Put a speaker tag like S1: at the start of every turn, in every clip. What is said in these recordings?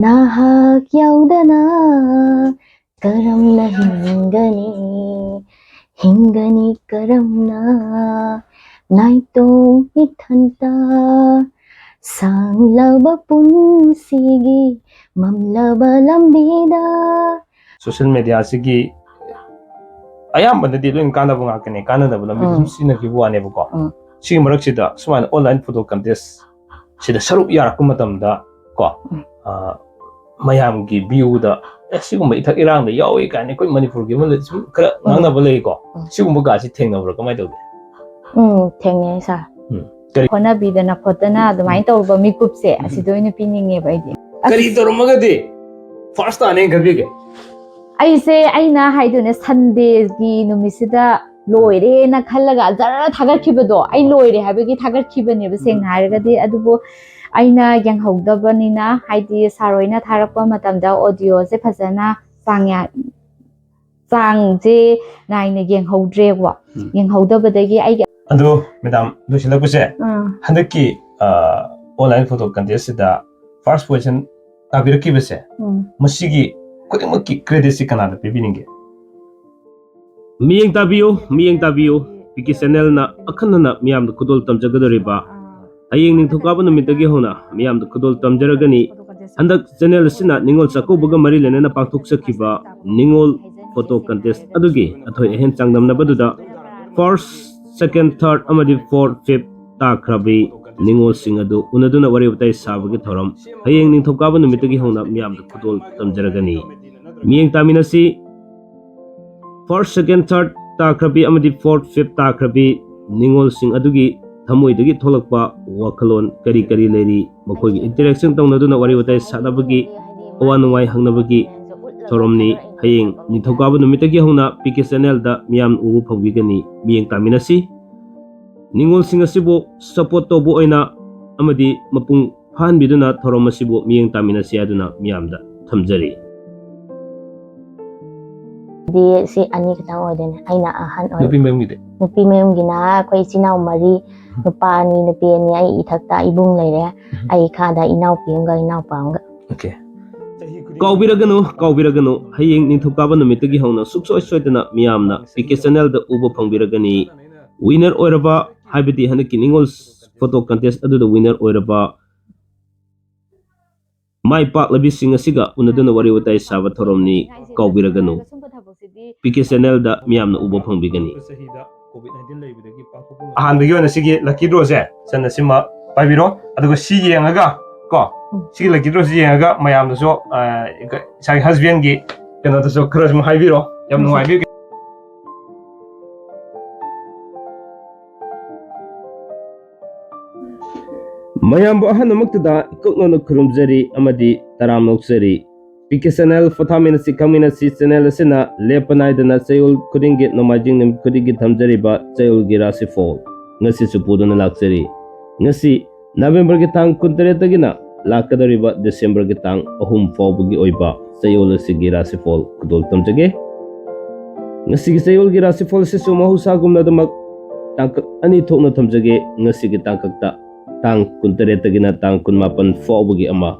S1: Nahak yaudana karamna hingani karamna naitong ithanta sanglaba punsigi mamlaba lambida.
S2: Social media sigi ayambana di loin kana bunga kene kana da bulam bi sina ki buane bu ko si marak sida suman online photo contest sida saruk yarak ku matam da ko mayam gi view da sigum ithak irang da yawi kane koi Manipur gi mal kra nangna bale ko sigum ga si thengna bro kamai doge
S1: thenge sa khona bidana khotana adumai tawba mikup se asidoina pininge baidi
S2: kari tormagadi first ane gabi ge
S1: aise aina haidune Sunday gi numisida loire na khallaga jara thagar khibado ai loire habegi thagar khibane ba seng haragadi adubo aina yang hogdabani na haidi saroina tharakpa matamda audio se phajana sangya sang je naina yang hogdre wa yang hogdabadagi ai
S2: adu madam lusilapuse handaki online photo contest da first position tabirki bese masigi kodimaki credit si kanada pibininge miyeng tabiyo piki channel na akhanna miyam da kudol tamjagadariba ayeng ning thukaba numitagi hona miyam da kudol tamjaragani handak channel sina ningol sakobuga mari lenena pakthok sakhiba ningol photo contest adugi athoi ehen changdamna baduda first second third amadi fourth fifth takhrabi ningol sing adu unaduna wari utai sabagi thoram ayeng ning thukaba numitagi hona miyam da kudol tamjaragani miyeng taminasi first second third takhrabi amadi fourth fifth takhrabi ningol sing adugi thamoi dagi tholakpa wakhalon kari kari leri makoi interaction tongna wari utai sadabagi awanwai hangnabagi thoromni hayeng nithokaba numitagi hona PK channel da miyam ubu phawigani miyeng taminasi ningol sing asibo support tobu oina amadi mapung phan biduna thorom asibo miyeng taminasi aduna miyam da thamjari
S1: di si ani kita odene aina ahan oi
S2: nupi mem
S1: gina koi sinau mari nupa ni nupi ni ai ithakta ibung leire ai khada inau pianga inau paanga
S2: okay kaubiraganu hayeng nithokaba numitagi hona suksoi soitana miyamna PK channel da uba phangbiragani winner oiraba habiti hanaki ningol photo contest adu da winner oiraba mai pak labi singa siga unaduna wari utai saba thoromni kaubiraganu PK channel da miyamna uba phangbigani ahan bigi ona sigi lucky draw se sanna sima paibiro adugo si yengaga ko sigi lucky draw si yengaga mayamna so sai husband gi kena to so crush ma haibiro yam nuai bi mayam ba hanamakta ikokno khurumjari amadi taram noksari PK channel POTHAMINASI KHANGMINASI channel asina lepanai dana chayol khudingi nomajing nim khudigi thamjari ba Chayolgi Rashifal ngasi supuduna laksari ngasi November gi tang 13 tagina lakadari ba December gi tang 3 fawbugi oiba Chayolgi Rashifal kudol tamjage ngasi gi Chayolgi Rashifal se sumahusa gumna damak tang ani thokna thamjage ngasi gi tangkakta tang 13 tagina tang 18 fawbugi ama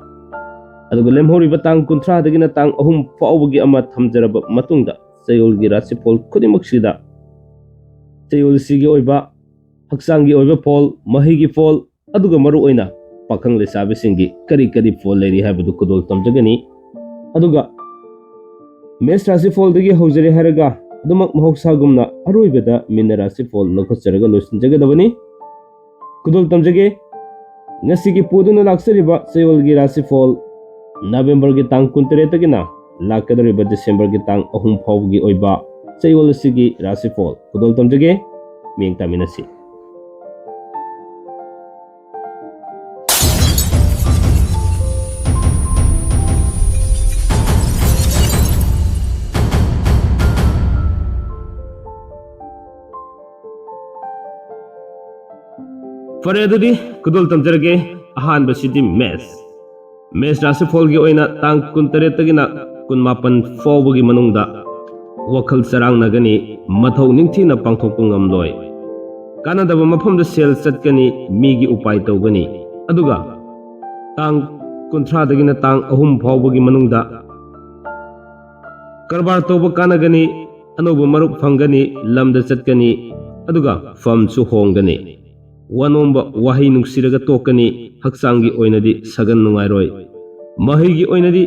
S2: adugo lemhoriba tang 13 dagina tang 3 fawbugi ama thamjaraba matungda Chayolgi Rashifal khudimaks Chayolgi oiba haksangi oiba fol mahigi fol aduga maru oina pakhang lesabi singi kari fol leri habadu kudol tamjagani aduga mes Rashifal dagi hojari haraga adumak mahoksa gumna aroibada min Rashifal lokhacharaga losinjagadabani kudol tamjage ngasigi poduna laksariba Chayolgi Rashifal November gi tang 13 tagina lakadariba December gi tang 3 fawgi oiba Chayolgi Rashifal kudol tamjage miyeng taminasi fare adudi kudol tamjarage ahan basidi mes Rashifal gi oina tang 13 tagina 18 fawgi manungda wakhal sarang nagani mathau ningthina pangthokpa ngamloi kanadaba mafamda sel chatkani migi upai tawgani aduga tang kunthradagina tang ahum phawbagi manungda karbar toba kanagani anoba marup phangani lamda chatkani aduga fam su hongani wanomba wahi nungsiraga tokani haksangi oinadi sagan nungairoi mahigi oinadi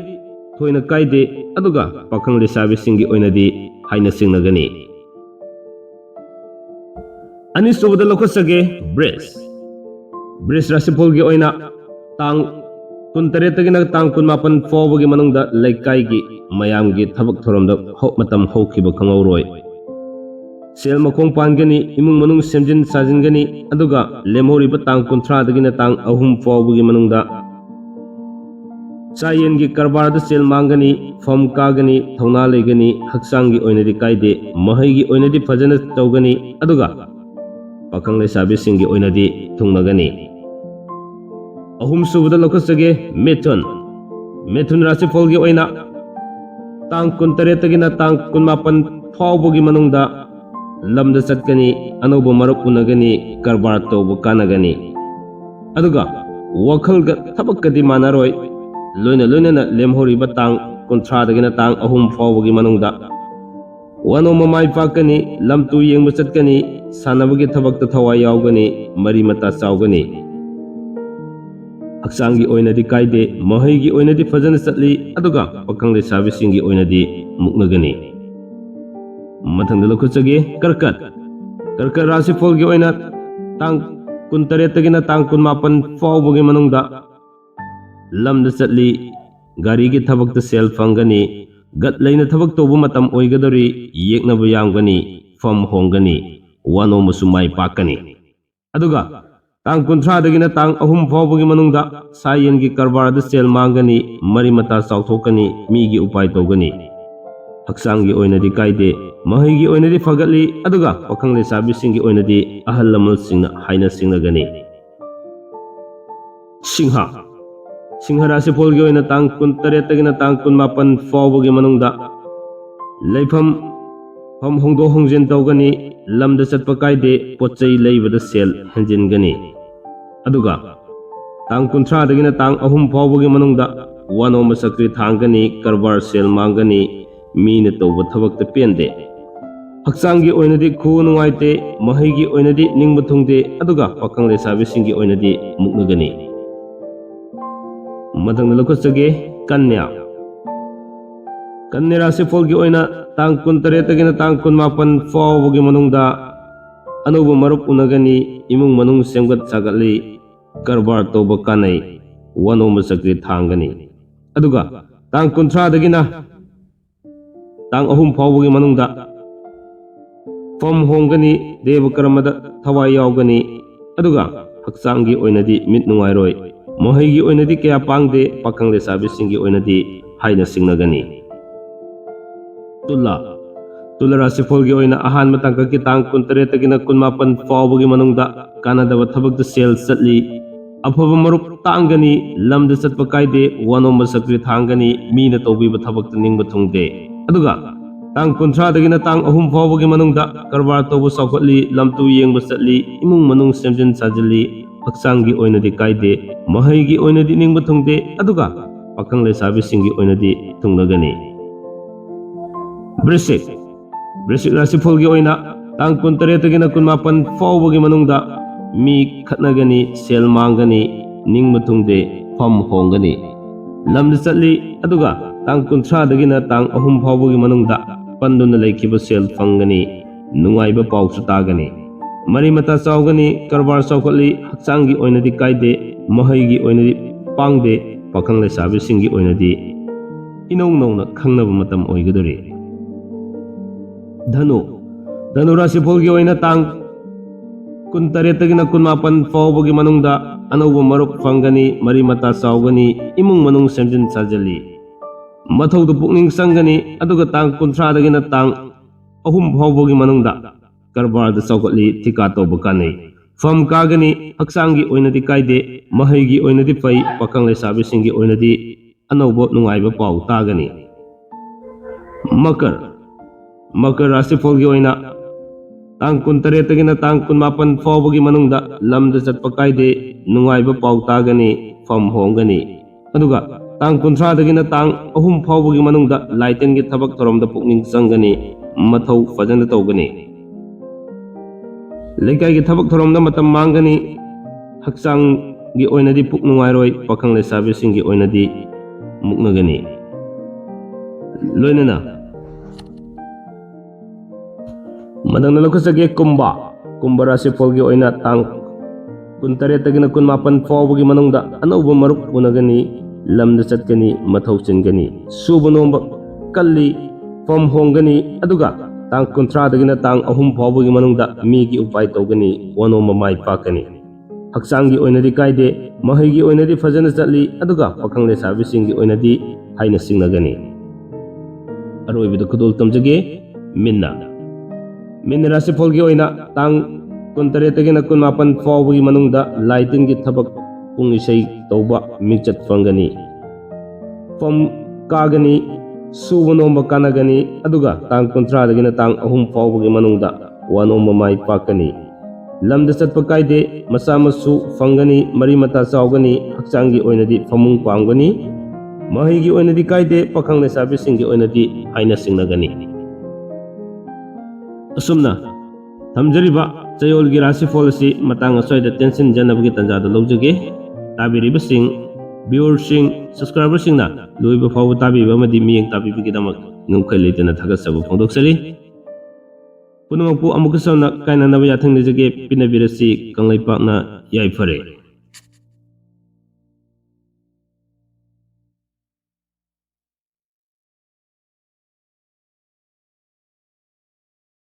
S2: thoina kaide aduga pakhang lesabi singi oinadi haina singnagani ani sobada lokosage bres rasipolgi oina tang kun taretagina tang kun mapan fawbagi manungda laikkaigi mayamgi thabak thoromda hok matam hokhiba khangauroi sel makong pangani imung manung semjin sajingani aduga lemhoriba tang kunthra dagina tang ahum fawbagi manungda chayengi karbarda sel mangani fam kagani thona legani haksangi oinadi kaide mahaigi oinadi fajana tawgani aduga pakhang lesabi singi oinadi thungnagani ahum subada lokosage methun rasifalgi oina tang kun taretagina tang kun mapan fawbagi manungda lamda chatkani anoba marup unagani karbar tawba kanagani aduga wakhalga thabakkadi manaroi loina lemhoriba tang kunthra dagina tang ahum fawbagi manungda wanoma mai pakani lamtu yengba chatkani sanabagi thabakta thawai yaugani mari mata chawgani haksangi oinadi kaide mahaigi oinadi fajana chatli aduga pakhang lesabi singi oinadi muknagani mathangda lokhachage karkat rasifalgi oina tang kun taretagina tang kun mapan fawbagi manungda lamda chatli gari gi thabakta sel fangani gat leina thabak tobu matam oigadori yeknaba yamgani fam hongani wano musumai pakani aduga tang kunthra dagina tang ahum fawbagi manungda sayengi karbarda sel mangani mari mata chawthokani migi upai tawgani haksangi oinadi kaide mahaigi oinadi fagatli aduga pakhang lesabi singi oinadi ahal lamal singna haina singnagani Singha rasifalgi oina tang kun taretagina tang kun mapan fawbagi manungda leifam fam hongdo hongjen tawgani lamda chatpa kaide potchai leibada sel hanjingani aduga tang kunthra dagina tang ahum fawbagi manungda wanoma sakri thangani karbar sel mangani mina tawba thabakta pende haksangi oinadi khu nungaite mahaigi oinadi ningba thungde aduga pakhang lesabi singi oinadi muknagani mathangda lokhachage kanya rasifalgi oina tang kun taretagina tang kun mapan fawbagi manungda anoba marup unagani imung manung semgat sagatli karbar tawba kanai wanoma sakri thangani aduga tang kunthra dagina tang ahum fawbagi manungda fam hongani deva karamada thawai yaugani aduga haksangi oinadi mit nungairoi mahaigi oinadi kaya pangde pakhang lesabi singi oinadi haina singnagani tula rasifalgi oina ahan matangkaki tang kun taretagina kun mapan fawbagi manungda kanadaba thabakta sel chatli afaba marup tangani lamda chatpa kaide wanoma sakri thangani mina tawbiba thabakta ningba thungde aduga tang kunthra dagina tang ahum fawbagi manungda karbar tawba sawkhatli lamtu yengba chatli imung manung semjin sajili haksangi oinadi kaide mahaigi oinadi ningba thungde aduga pakhang lesabi singi oinadi thungnagani brisik rasifalgi oina tang kun taretagina kun mapan fawbagi manungda mi khatnagani sel mangani ningba thungde fam hongani lamda chatli aduga tang kunthra dagina tang ahum fawbagi manungda panduna laikhiba sel fangani nungaiba pawsu tagani mari mata chawgani karbar chawkhatli haksangi oinadi kaide mahaigi oinadi pangde pakhang lesabi singi oinadi inong nongna khangnaba matam oigadori dhanu rasifalgi oina tang kun taretagina kun mapan fawbagi manungda anoba marup fangani mari mata chawgani imung manung semjin sajali mathauda pukning sangani aduga tang kunthra dagina tang ahum fawbagi manungda karbarda chawkhatli thika tawba kanai fam kagani haksangi oinadi kaide mahaigi oinadi pai pakhang lesabi singi oinadi anoba nungaiba paw tagani makar rasifalgi oina tang kun taretagina tang kun mapan fawbagi manungda lamda chatpa kaide nungaiba paw tagani fam hongani ꯑꯗꯨꯒ ꯇꯥꯡ 30ꯗꯒꯤꯅ ꯇꯥꯡ 3 ꯐꯥꯎꯕꯒꯤ ꯃꯅꯨꯡꯗ ꯂꯥꯏꯇꯤꯟꯒꯤ ꯊꯕꯛ ꯊꯧꯔꯝꯗ ꯄꯨꯛꯅꯤꯡ ꯆꯪꯒꯅꯤ, ꯃꯊꯧ ꯐꯖꯅ ꯇꯧꯒꯅꯤ꯫ ꯂꯩꯀꯥꯏꯒꯤ ꯊꯕꯛ ꯊꯧꯔꯝꯗ ꯃꯇꯝ ꯃꯥꯡꯒꯅꯤ, ꯍꯛꯆꯥꯡꯒꯤ ꯑꯣꯏꯅꯗꯤ ꯄꯨꯛ ꯅꯨꯡꯉꯥꯏꯔꯣꯏ, ꯄꯥꯈꯪ ꯂꯩꯁꯥꯕꯤꯁꯤꯡꯒꯤ ꯑꯣꯏꯅꯗꯤ ꯃꯨꯛꯅꯒꯅꯤ꯫ ꯂꯣꯏꯅꯅ ꯃꯗꯪꯅ ꯂꯧꯈꯠꯆꯒꯦ ꯀꯨꯝꯕ ꯔꯥꯁꯤꯐꯣꯜꯒꯤ ꯑꯣꯏꯅ ꯇꯥꯡ 18ꯗꯒꯤꯅ 19 ꯐꯥꯎꯕꯒꯤ ꯃꯅꯨꯡꯗ ꯑꯅꯧꯕ ꯃꯔꯨꯞ ꯎꯅꯒꯅꯤ, ꯂꯝꯗ ꯆꯠꯀꯅꯤ, ꯃꯊꯧ ꯆꯤꯟꯒꯅꯤ, ꯁꯨꯕ ꯅꯣꯝꯕ ꯀꯜꯂꯤ, ꯐꯝ ꯍꯣꯡꯒꯅꯤ, ꯑꯗꯨꯒ ꯇꯥꯡ 30ꯗꯒꯤꯅ ꯇꯥꯡ 3 ꯐꯥꯎꯕꯒꯤ ꯃꯅꯨꯡꯗ ꯃꯤꯒꯤ ꯎꯄꯥꯏ ꯇꯧꯒꯅꯤ, ꯋꯥꯅꯣꯝꯕ ꯃꯥꯏ ꯄꯥꯛꯀꯅꯤ꯫ ꯍꯛꯆꯥꯡꯒꯤ ꯑꯣꯏꯅꯗꯤ ꯀꯥꯏꯗꯦ, ꯃꯍꯩꯒꯤ ꯑꯣꯏꯅꯗꯤ ꯐꯖꯅ ꯆꯠꯂꯤ, ꯑꯗꯨꯒ ꯄꯥꯈꯪ ꯂꯩꯁꯥꯕꯤꯁꯤꯡꯒꯤ ꯑꯣꯏꯅꯗꯤ ꯍꯥꯏꯅ ꯁꯤꯡꯅꯒꯅꯤ꯫ ꯑꯔꯣꯏꯕꯗ ꯈꯨꯗꯣꯜ ꯇꯝꯖꯒꯦ ꯃꯤꯟꯅ ꯔꯥꯁꯤꯐꯣꯜꯒꯤ ꯑꯣꯏꯅ ꯇꯥꯡ 18ꯗꯒꯤꯅ 19 ꯐꯥꯎꯕꯒꯤ ꯃꯅꯨꯡꯗ ꯂꯥꯏꯇꯤꯟꯒꯤ ꯊꯕꯛ ꯄꯨꯡ ꯏꯁꯩ ꯇꯧꯕ ꯃꯤꯡꯆꯠ ꯐꯪꯒꯅꯤ, ꯐꯝ ꯀꯥꯒꯅꯤ, ꯁꯨꯕ ꯅꯣꯝꯕ ꯀꯥꯟꯅꯒꯅꯤ, ꯑꯗꯨꯒ ꯇꯥꯡ 30ꯗꯒꯤꯅ ꯇꯥꯡ 3 ꯐꯥꯎꯕꯒꯤ ꯃꯅꯨꯡꯗ ꯋꯥꯅꯣꯝꯕ ꯃꯥꯏ ꯄꯥꯛꯀꯅꯤ꯫ ꯂꯝꯗ ꯆꯠꯄ ꯀꯥꯏꯗꯦ, ꯃꯆꯥ ꯃꯁꯨ ꯐꯪꯒꯅꯤ, ꯃꯔꯤ ꯃꯇꯥ ꯆꯥꯎꯒꯅꯤ, ꯍꯛꯆꯥꯡꯒꯤ ꯑꯣꯏꯅꯗꯤ ꯐꯃꯨꯡ ꯄꯥꯝꯒꯅꯤ, ꯃꯍꯩꯒꯤ ꯑꯣꯏꯅꯗꯤ ꯀꯥꯏꯗꯦ, ꯄꯥꯈꯪ ꯂꯩꯁꯥꯕꯤꯁꯤꯡꯒꯤ ꯑꯣꯏꯅꯗꯤ ꯍꯥꯏꯅ ꯁꯤꯡꯅꯒꯅꯤ꯫ ꯑꯁꯨꯝꯅ ꯊꯝꯖꯔꯤꯕ ꯆꯌꯣꯜꯒꯤ ꯔꯥꯁꯤꯐꯣꯜ ꯑꯁꯤ ꯃꯇꯥꯡ ꯑꯁ꯭ꯋꯥꯏꯗ ꯇꯦꯟꯁꯤꯟꯖꯅꯕꯒꯤ ꯇꯥꯟꯖꯥꯗ ꯂꯧꯖꯒꯦ꯫ ꯇꯥꯕꯤꯔꯤꯕꯁꯤꯡ, ꯚꯤꯌꯨꯋꯔꯁꯤꯡ, ꯁꯕꯁꯀ꯭ꯔꯥꯏꯕꯔꯁꯤꯡꯅ ꯂꯣꯏꯕ ꯐꯥꯎꯕ ꯇꯥꯕꯤꯕ ꯑꯃꯗꯤ ꯃꯤꯠꯌꯦꯡ ꯇꯥꯕꯤꯕꯒꯤꯗꯃꯛ ꯉꯝꯈꯩ ꯂꯩꯇꯅ ꯊꯥꯒꯠꯆꯕ ꯐꯣꯡꯗꯣꯛꯆꯔꯤ꯫ ꯄꯨꯝꯅꯃꯛꯄꯨ ꯑꯃꯨꯛꯀ ꯁꯝꯅ ꯀꯥꯏꯅꯅꯕ ꯌꯥꯊꯪ ꯅꯤꯖꯒꯦ꯫ ꯄꯤꯅꯕꯤꯔꯁꯤ ꯀꯪꯂꯩꯄꯥꯛꯅ ꯌꯥꯏꯐꯔꯦ꯫